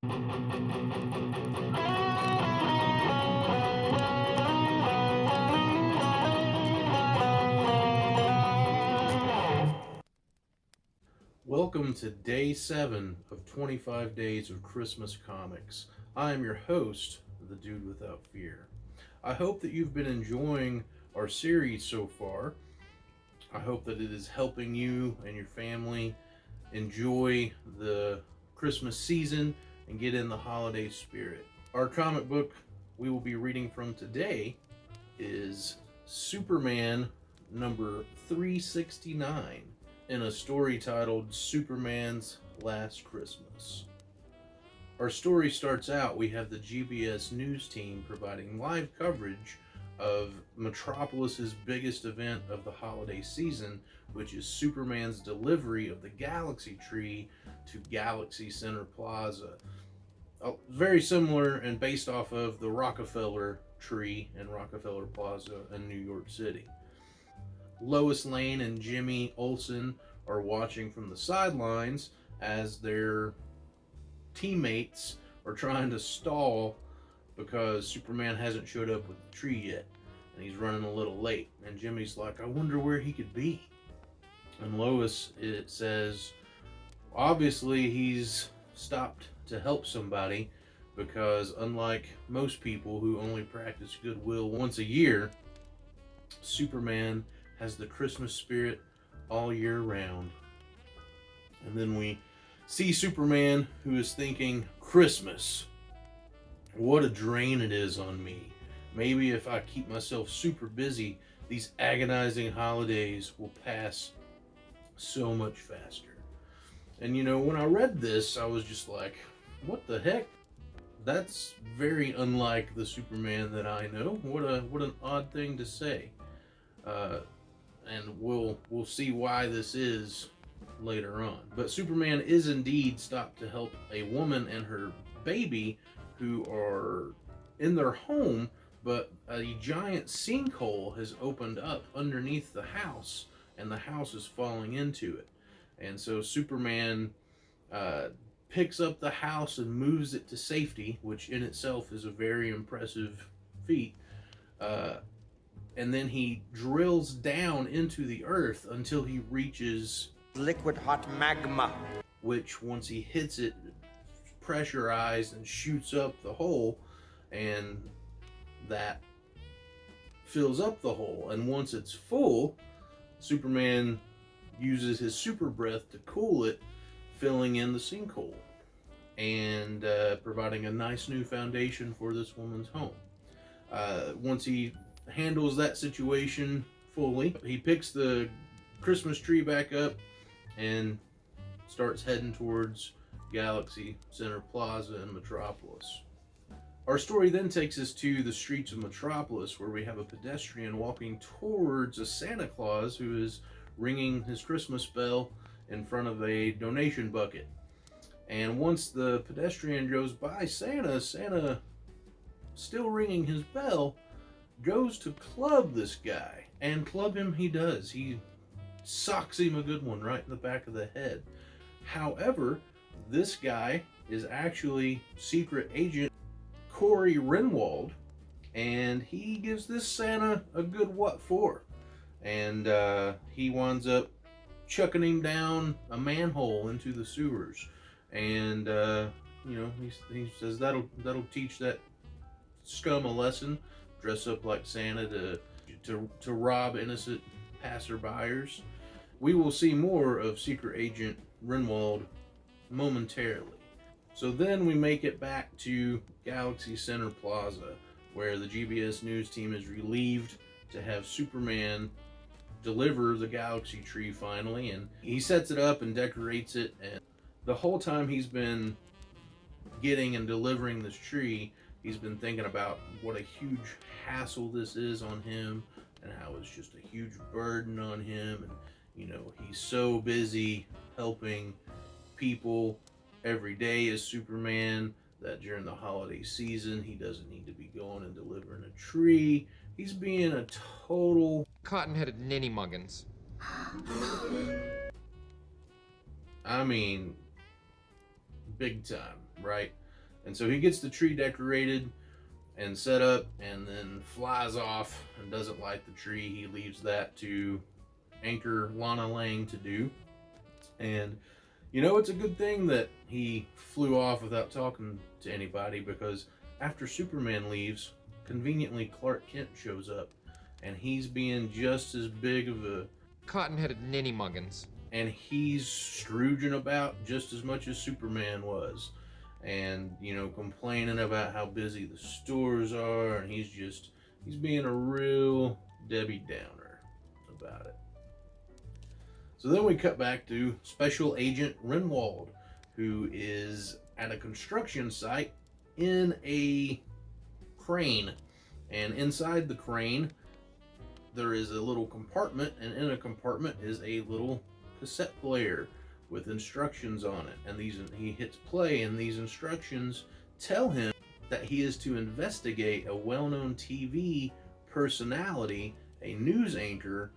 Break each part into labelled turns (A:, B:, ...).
A: Welcome to day 7 of 25 days of Christmas comics. I am your host, the Dude Without Fear. I hope that you've been enjoying our series so far. I hope that it is helping you and your family enjoy the Christmas season and get in the holiday spirit. Our comic book we will be reading from today is Superman number 369 in a story titled Superman's Last Christmas. Our story starts out, we have the GBS news team providing live coverage of Metropolis's biggest event of the holiday season, which is Superman's delivery of the Galaxy Tree to Galaxy Center Plaza. Very similar and based off of the Rockefeller Tree and Rockefeller Plaza in New York City. Lois Lane and Jimmy Olsen are watching from the sidelines as their teammates are trying to stall because Superman hasn't showed up with the tree yet and he's running a little late. And Jimmy's like, I wonder where he could be. And Lois, it says, obviously he's stopped to help somebody, because unlike most people who only practice goodwill once a year, Superman has the Christmas spirit all year round. And then we see Superman, who is thinking, Christmas, what a drain it is on me. Maybe if I keep myself super busy, these agonizing holidays will pass so much faster. And you know, when I read this, I was just like, what the heck? That's very unlike the Superman that I know. What an odd thing to say. And we'll see why this is later on. But Superman is indeed stopped to help a woman and her baby who are in their home, but a giant sinkhole has opened up underneath the house and the house is falling into it. And so Superman picks up the house and moves it to safety, which in itself is a very impressive feat. And then he drills down into the earth until he reaches
B: liquid hot magma,
A: which once he hits it, pressurized and shoots up the hole, and that fills up the hole. And once it's full, Superman uses his super breath to cool it, filling in the sinkhole and providing a nice new foundation for this woman's home. Once he handles that situation fully, he picks the Christmas tree back up and starts heading towards Galaxy Center Plaza in Metropolis. Our story then takes us to the streets of Metropolis, where we have a pedestrian walking towards a Santa Claus who is ringing his Christmas bell in front of a donation bucket. And once the pedestrian goes by Santa, still ringing his bell, goes to club this guy, and club him he does. He socks him a good one right in the back of the head. However, this guy is actually secret agent Corey Renwald, and he gives this Santa a good what for. And he winds up chucking him down a manhole into the sewers. And he says that'll teach that scum a lesson. Dress up like Santa to rob innocent passerbyers. We will see more of Secret Agent Renwald momentarily. So then we make it back to Galaxy Center Plaza, where the GBS news team is relieved to have Superman deliver the Galaxy Tree finally, and he sets it up and decorates it. And the whole time he's been getting and delivering this tree, he's been thinking about what a huge hassle this is on him, and how it's just a huge burden on him. And you know, he's so busy helping people every day as Superman that during the holiday season he doesn't need to be going and delivering a tree. He's being a total
C: cotton-headed ninny muggins.
A: I mean, big time, right? And so he gets the tree decorated and set up and then flies off and doesn't light the tree. He leaves that to anchor Lana Lang to do. And it's a good thing that he flew off without talking to anybody, because after Superman leaves, conveniently Clark Kent shows up, and he's being just as big of a
C: Cotton-headed ninny muggins.
A: and he's Scrooging about just as much as Superman was, and complaining about how busy the stores are, and he's being a real Debbie Downer about it. So then we cut back to Special Agent Renwald, who is at a construction site in a crane, and inside the crane there is a little compartment, and in a compartment is a little cassette player with instructions on it, and he hits play, and these instructions tell him that he is to investigate a well-known TV personality, a news anchor,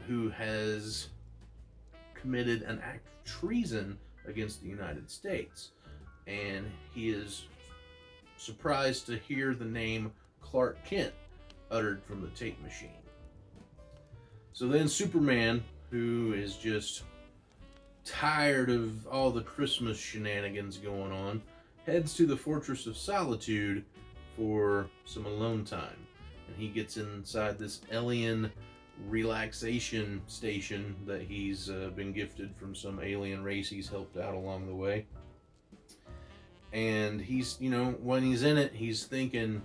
A: who has committed an act of treason against the United States. And he is surprised to hear the name Clark Kent uttered from the tape machine. So then Superman, who is just tired of all the Christmas shenanigans going on, heads to the Fortress of Solitude for some alone time. And he gets inside this alien relaxation station that he's been gifted from some alien race he's helped out along the way. And he's, when he's in it, he's thinking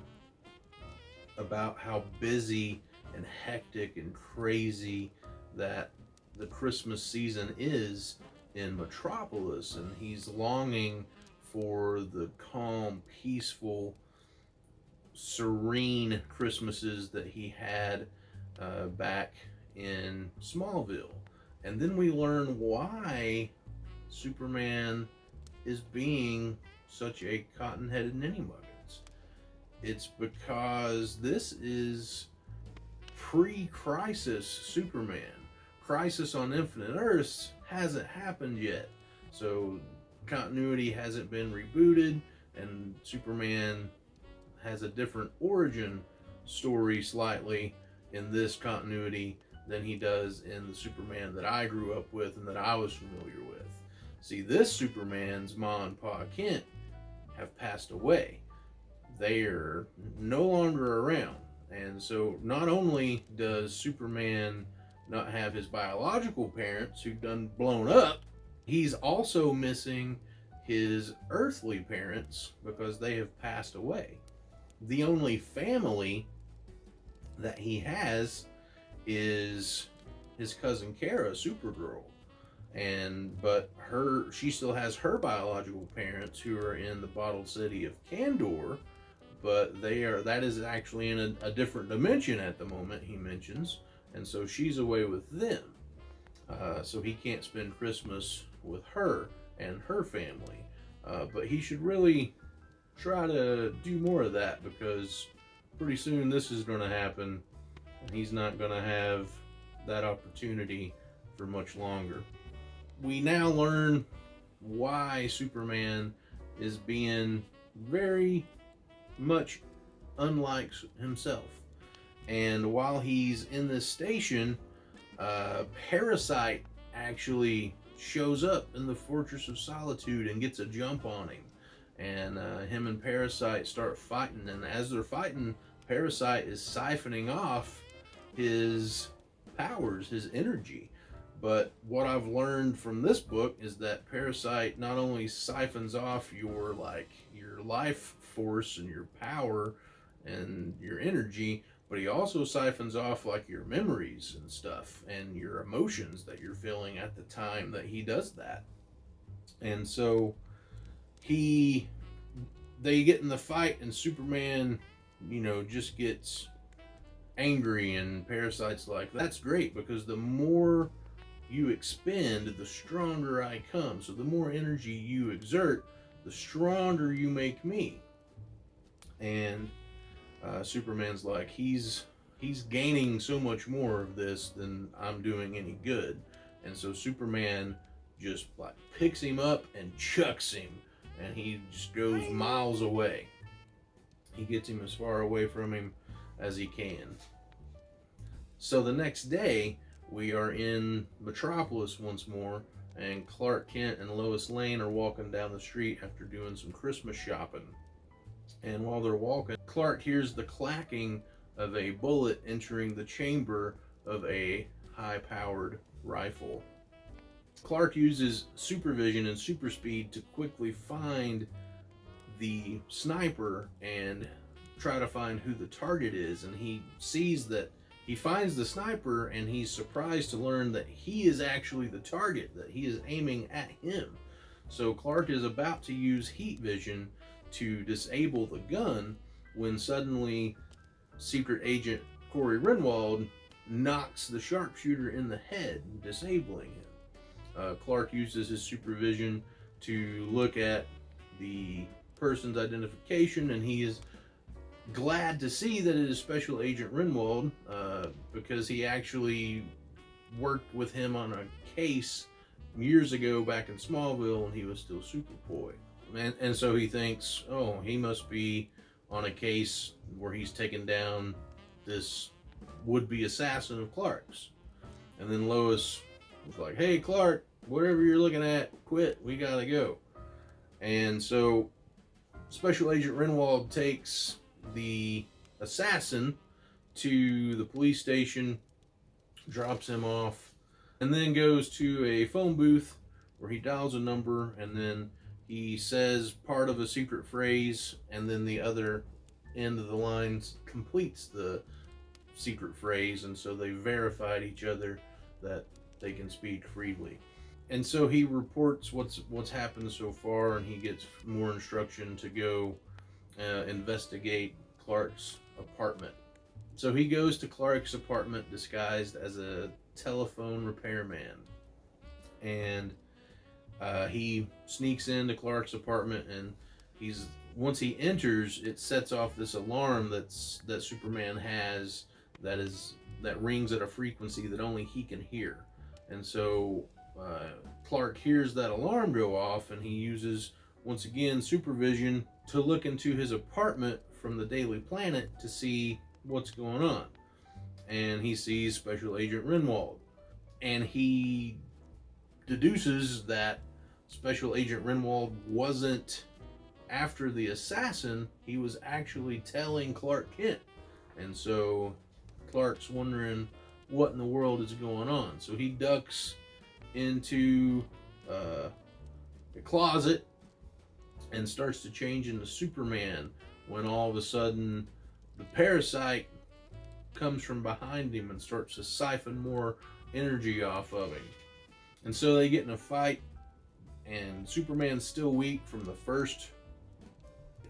A: about how busy and hectic and crazy that the Christmas season is in Metropolis, and he's longing for the calm, peaceful, serene Christmases that he had back in Smallville. And then we learn why Superman is being such a cotton-headed ninny muggins. It's because this is pre-Crisis Superman. Crisis on Infinite Earths hasn't happened yet, so continuity hasn't been rebooted, and Superman has a different origin story slightly in this continuity than he does in the Superman that I grew up with and that I was familiar with. See, this Superman's Ma and Pa Kent have passed away. They are no longer around. And so not only does Superman not have his biological parents who've done blown up, he's also missing his earthly parents because they have passed away. The only family that he has is his cousin Kara, Supergirl. But she still has her biological parents who are in the bottled city of Kandor, but that is actually in a different dimension at the moment, he mentions, and so she's away with them. So he can't spend Christmas with her and her family. But he should really try to do more of that, because pretty soon this is going to happen, and he's not going to have that opportunity for much longer. We now learn why Superman is being very much unlike himself. And while he's in this station, Parasite actually shows up in the Fortress of Solitude and gets a jump on him. And him and Parasite start fighting. And as they're fighting, Parasite is siphoning off his powers, his energy. But what I've learned from this book is that Parasite not only siphons off your life force and your power and your energy, but he also siphons off your memories and stuff and your emotions that you're feeling at the time that he does that. And so they get in the fight, and Superman, just gets angry, and Parasite's like, that's great, because the more you expend, the stronger I come. So the more energy you exert, the stronger you make me. And Superman's like, he's gaining so much more of this than I'm doing any good. And so Superman just picks him up and chucks him, and he just goes miles away. He gets him as far away from him as he can. So the next day, we are in Metropolis once more, and Clark Kent and Lois Lane are walking down the street after doing some Christmas shopping. And while they're walking, Clark hears the clacking of a bullet entering the chamber of a high-powered rifle. Clark uses supervision and super speed to quickly find the sniper and try to find who the target is, and he finds the sniper, and he's surprised to learn that he is actually the target, that he is aiming at him. So Clark is about to use heat vision to disable the gun when suddenly Secret Agent Corey Renwald knocks the sharpshooter in the head, disabling him. Clark uses his supervision to look at the person's identification, and he is glad to see that it is Special Agent Renwald, because he actually worked with him on a case years ago back in Smallville when he was still Superboy. And so he thinks, oh, he must be on a case where he's taken down this would-be assassin of Clark's. And then Lois was like, hey, Clark, whatever you're looking at, quit, we gotta go. And so Special Agent Renwald takes the assassin to the police station, drops him off, and then goes to a phone booth where he dials a number, and then he says part of a secret phrase, and then the other end of the lines completes the secret phrase, and so they verified each other that they can speak freely. And so he reports what's happened so far, and he gets more instruction to go investigate Clark's apartment. So he goes to Clark's apartment disguised as a telephone repairman, and he sneaks into Clark's apartment, and once he enters, it sets off this alarm that Superman has that rings at a frequency that only he can hear. And so Clark hears that alarm go off, and he uses once again supervision to look into his apartment from the Daily Planet to see what's going on. And he sees Special Agent Renwald, and he deduces that Special Agent Renwald wasn't after the assassin, he was actually telling Clark Kent. And so Clark's wondering what in the world is going on. So he ducks into the closet and starts to change into Superman, when all of a sudden the parasite comes from behind him and starts to siphon more energy off of him. And so they get in a fight, and Superman's still weak from the first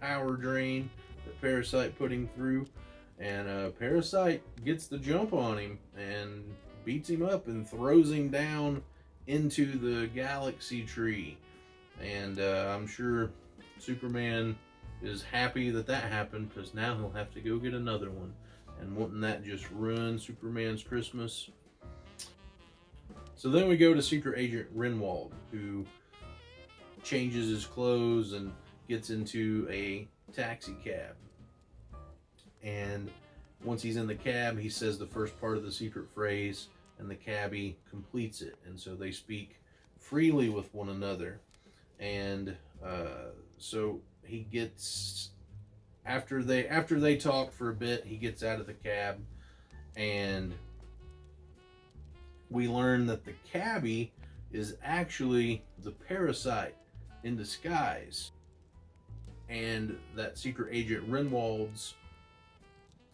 A: power drain that Parasite put him through, and Parasite gets the jump on him and beats him up and throws him down into the galaxy tree. And I'm sure Superman is happy that happened, because now he'll have to go get another one. And wouldn't that just ruin Superman's Christmas? So then we go to Secret Agent Renwald, who changes his clothes and gets into a taxi cab. And once he's in the cab, he says the first part of the secret phrase, and the cabbie completes it. And so they speak freely with one another. And so he gets, after they talk for a bit, he gets out of the cab, and we learn that the cabbie is actually the parasite in disguise, and that Secret Agent Renwald's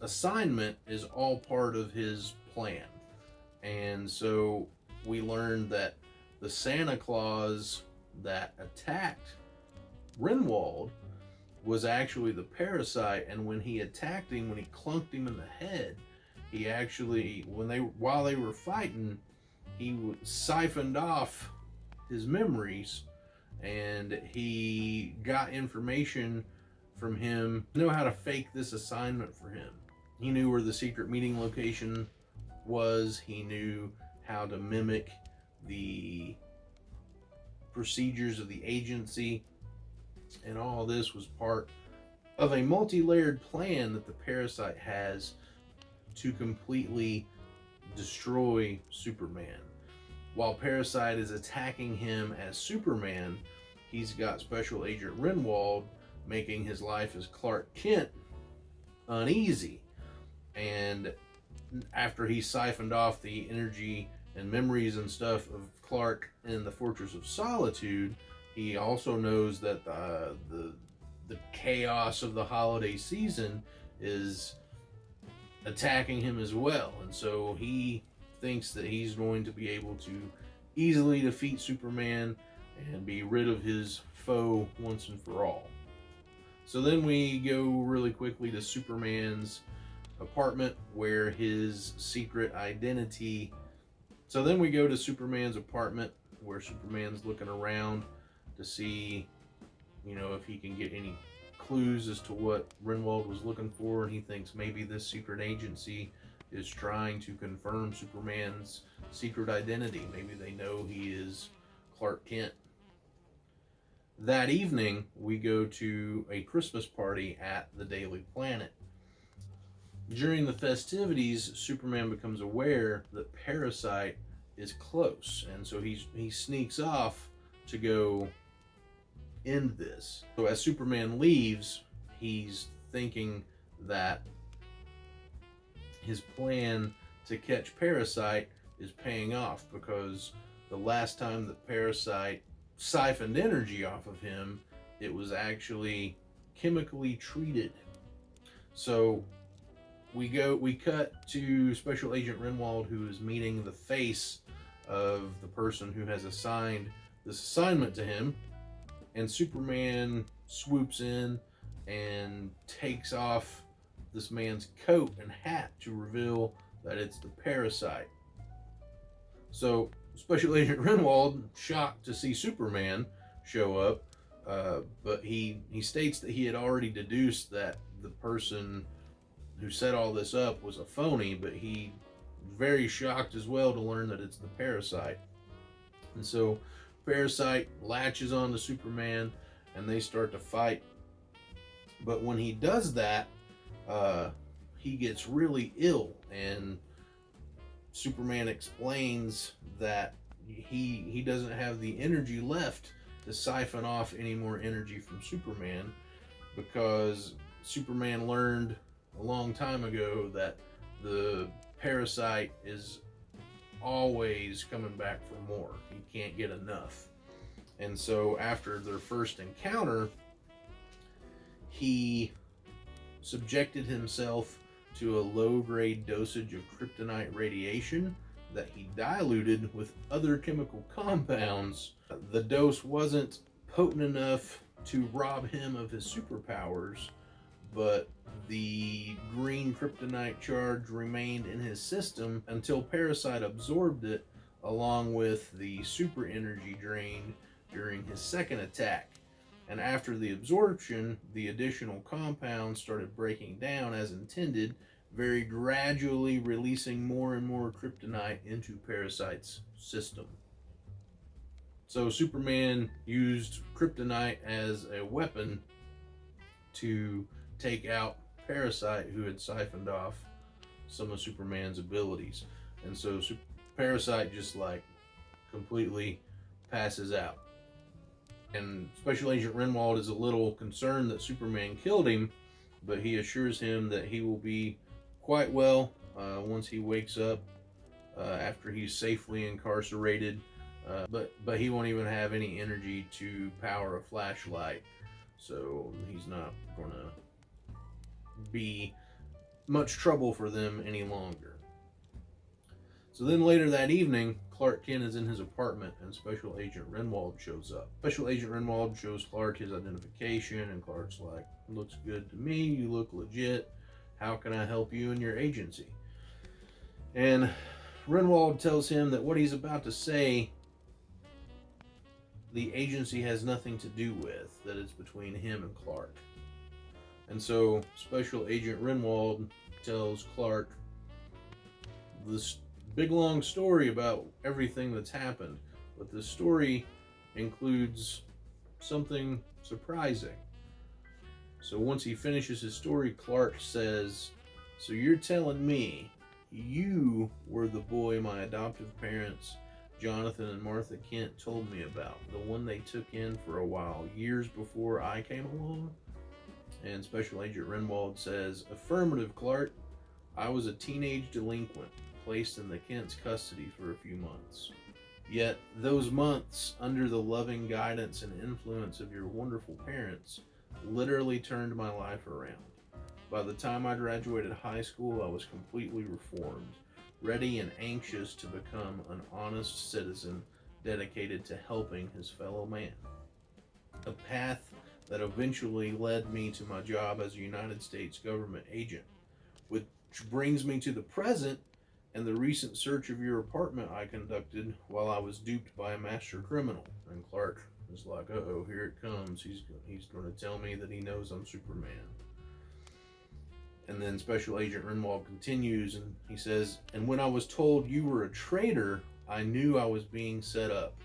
A: assignment is all part of his plan. And so we learned that the Santa Claus that attacked Renwald was actually the parasite, and when he attacked him, when he clunked him in the head, he actually, while they were fighting, he siphoned off his memories, and he got information from him, know how to fake this assignment for him. He knew where the secret meeting location was. He knew how to mimic the procedures of the agency. And all this was part of a multi-layered plan that the Parasite has to completely destroy Superman. While Parasite is attacking him as Superman, he's got Special Agent Renwald making his life as Clark Kent uneasy. And after he siphoned off the energy and memories and stuff of Clark in the Fortress of Solitude, he also knows that the chaos of the holiday season is attacking him as well. And so he thinks that he's going to be able to easily defeat Superman and be rid of his foe once and for all. So then we go really quickly to Superman's apartment where his secret identity. So then we go to Superman's apartment where Superman's looking around to see, if he can get any clues as to what Renwald was looking for, and he thinks maybe this secret agency is trying to confirm Superman's secret identity. Maybe they know he is Clark Kent. That evening, we go to a Christmas party at the Daily Planet. During the festivities, Superman becomes aware that Parasite is close, and so he sneaks off to go end this. So as Superman leaves, he's thinking that his plan to catch Parasite is paying off, because the last time that Parasite siphoned energy off of him, it was actually chemically treated. So we cut to Special Agent Renwald, who is meeting the face of the person who has assigned this assignment to him, and Superman swoops in and takes off this man's coat and hat to reveal that it's the Parasite. So Special Agent Renwald, shocked to see Superman show up, but he states that he had already deduced that the person who set all this up was a phony, but he very shocked as well to learn that it's the Parasite. And so Parasite latches on to Superman and they start to fight. But when he does that, he gets really ill, and Superman explains that he doesn't have the energy left to siphon off any more energy from Superman, because Superman learned a long time ago that the Parasite is always coming back for more. He can't get enough. And so after their first encounter, he subjected himself to a low-grade dosage of kryptonite radiation that he diluted with other chemical compounds. The dose wasn't potent enough to rob him of his superpowers, but the green kryptonite charge remained in his system until Parasite absorbed it, along with the super energy drained during his second attack. And after the absorption, the additional compounds started breaking down as intended, very gradually releasing more and more kryptonite into Parasite's system. So Superman used kryptonite as a weapon to take out Parasite, who had siphoned off some of Superman's abilities. And so Parasite just completely passes out. And Special Agent Renwald is a little concerned that Superman killed him, but he assures him that he will be quite well once he wakes up after he's safely incarcerated. But he won't even have any energy to power a flashlight, so he's not going to be much trouble for them any longer. So then later that evening, Clark Kent is in his apartment and Special Agent Renwald shows up. Special Agent Renwald shows Clark his identification, and Clark's like, "Looks good to me, you look legit. How can I help you in your agency?" And Renwald tells him that what he's about to say, the agency has nothing to do with, that it's between him and Clark. And so Special Agent Renwald tells Clark this big long story about everything that's happened, but the story includes something surprising. So once he finishes his story, Clark says, "So you're telling me you were the boy my adoptive parents, Jonathan and Martha Kent, told me about, the one they took in for a while, years before I came along?" And Special Agent Renwald says, "Affirmative, Clark. I was a teenage delinquent, placed in the Kent's custody for a few months. Yet those months, under the loving guidance and influence of your wonderful parents, literally turned my life around. By the time I graduated high school, I was completely reformed, ready and anxious to become an honest citizen dedicated to helping his fellow man. A path that eventually led me to my job as a United States government agent, which brings me to the present and the recent search of your apartment I conducted while I was duped by a master criminal." And Clark is like, "Uh-oh, here it comes. He's going to tell me that he knows I'm Superman." And then Special Agent Renwald continues, and he says, "And when I was told you were a traitor, I knew I was being set up.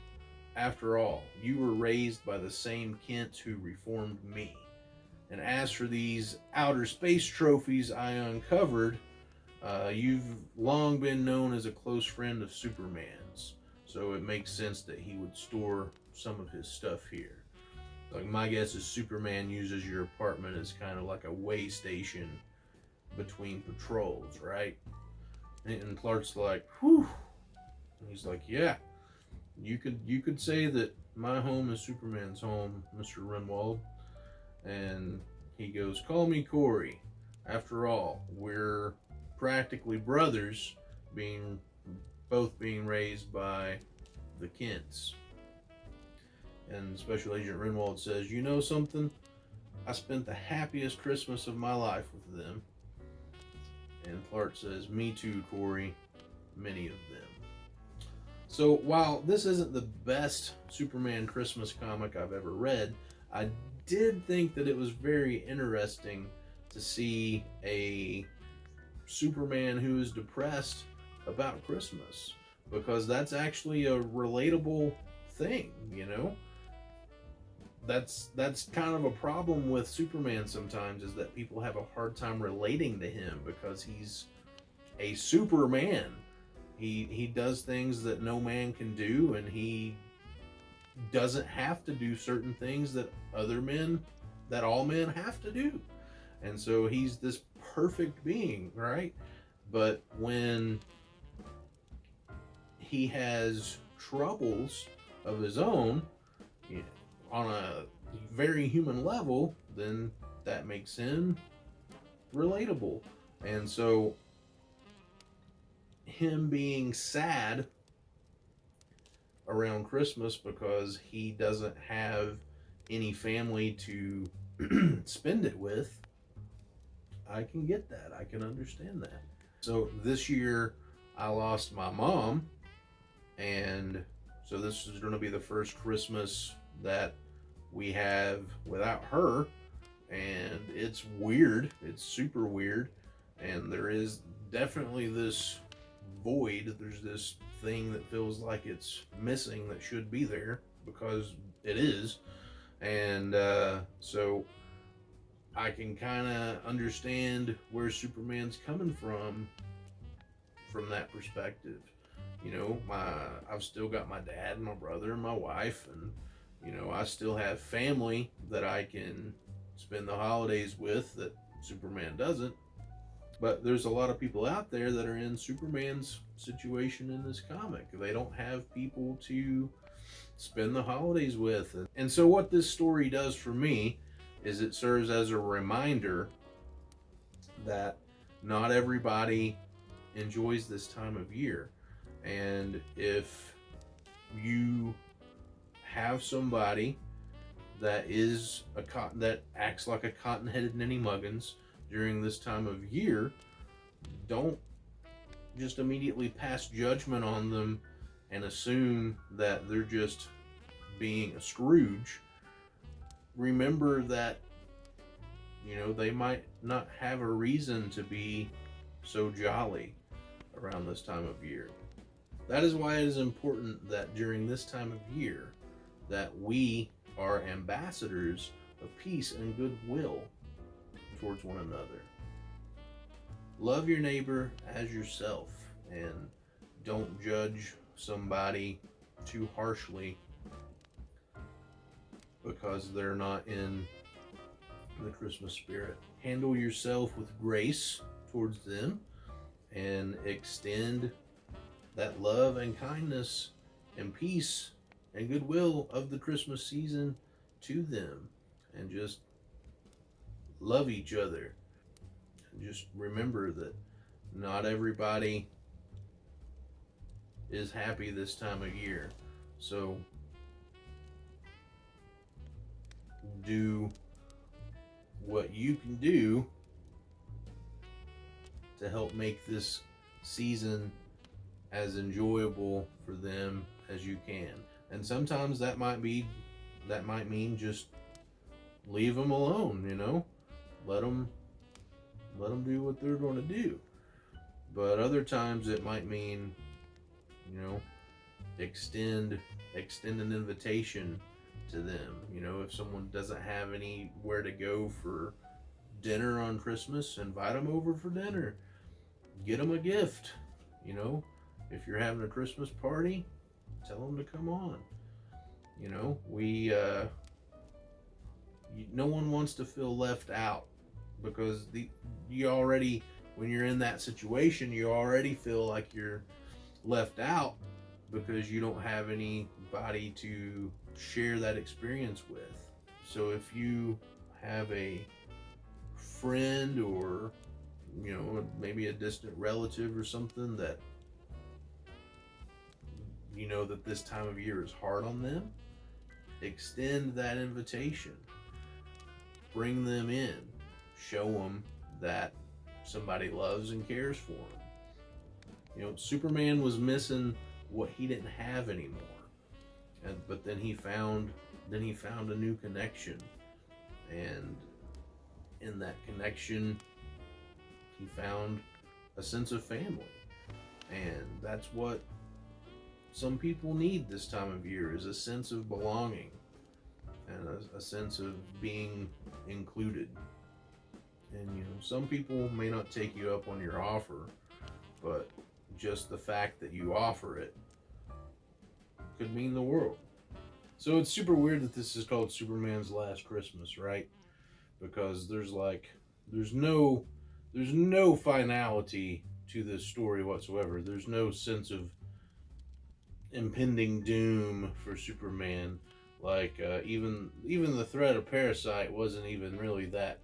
A: After all, you were raised by the same Kents who reformed me. And as for these outer space trophies I uncovered, you've long been known as a close friend of Superman's, so it makes sense that he would store some of his stuff here. Like, my guess is Superman uses your apartment as kind of like a way station between patrols, right?" And Clark's like, "Whew." And he's like, "Yeah, you could say that my home is Superman's home, Mr. Renwald." And he goes, "Call me Corey. After all, we're practically brothers, both being raised by the Kents." And Special Agent Renwald says, "You know something? I spent the happiest Christmas of my life with them." And Clark says, "Me too, Corey. Many of them." So while this isn't the best Superman Christmas comic I've ever read, I did think that it was very interesting to see a Superman who is depressed about Christmas, because that's actually a relatable thing, you know? That's kind of a problem with Superman sometimes, is that people have a hard time relating to him because he's a Superman. He does things that no man can do, and he doesn't have to do certain things that all men have to do. And so he's this perfect being, right? But when he has troubles of his own, on a very human level, then that makes him relatable. And so him being sad around Christmas because he doesn't have any family to spend it with, I can get that. I can understand that. So this year I lost my mom, and so this is going to be the first Christmas that we have without her, and it's weird. It's super weird, and there is definitely this void. There's this thing that feels like it's missing that should be there, because it is. And so I can kind of understand where Superman's coming from that perspective. You know, I've still got my dad and my brother and my wife, and you know, I still have family that I can spend the holidays with that Superman doesn't. But there's a lot of people out there that are in Superman's situation in this comic. They don't have people to spend the holidays with. And so what this story does for me is it serves as a reminder that not everybody enjoys this time of year. And if you have somebody that acts like a cotton-headed Ninny Muggins during this time of year, don't just immediately pass judgment on them and assume that they're just being a Scrooge. Remember that, you know, they might not have a reason to be so jolly around this time of year. That is why it is important that during this time of year that we are ambassadors of peace and goodwill towards one another. Love your neighbor as yourself, and don't judge somebody too harshly because they're not in the Christmas spirit. Handle yourself with grace towards them and extend that love and kindness and peace and goodwill of the Christmas season to them, and just love each other. And just remember that not everybody is happy this time of year. So do what you can do to help make this season as enjoyable for them as you can. And sometimes that might mean just leave them alone, you know? Let them do what they're going to do. But other times it might mean, you know, extend an invitation to them. You know, if someone doesn't have anywhere to go for dinner on Christmas, invite them over for dinner. Get them a gift. You know, if you're having a Christmas party, tell them to come on. You know, no one wants to feel left out, because when you're in that situation, you already feel like you're left out because you don't have anybody to share that experience with. So if you have a friend, or, you know, maybe a distant relative or something that you know that this time of year is hard on them, extend that invitation. Bring them in. Show them that somebody loves and cares for them. You know, Superman was missing what he didn't have anymore. But then he found a new connection. And in that connection, he found a sense of family. And that's what some people need this time of year, is a sense of belonging and a sense of being included. And, you know, some people may not take you up on your offer, but just the fact that you offer it could mean the world. So it's super weird that this is called Superman's Last Christmas, right? Because there's no finality to this story whatsoever. There's no sense of impending doom for Superman. Like, even the threat of Parasite wasn't even really that.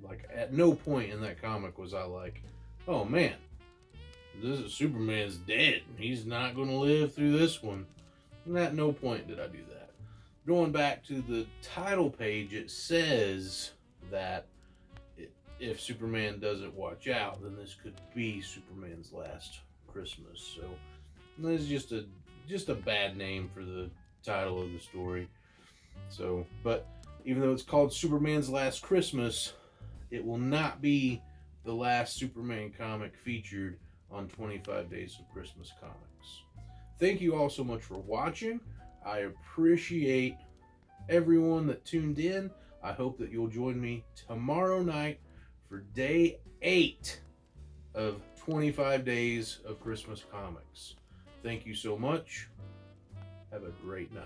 A: Like, at no point in that comic was I like, oh man, Superman's dead. He's not going to live through this one. And at no point did I do that. Going back to the title page, it says that if Superman doesn't watch out, then this could be Superman's last Christmas. So that's just a bad name for the title of the story. So, but even though it's called Superman's Last Christmas, it will not be the last Superman comic featured on 25 Days of Christmas Comics. Thank you all so much for watching. I appreciate everyone that tuned in. I hope that you'll join me tomorrow night for day 8 of 25 Days of Christmas Comics. Thank you so much. Have a great night.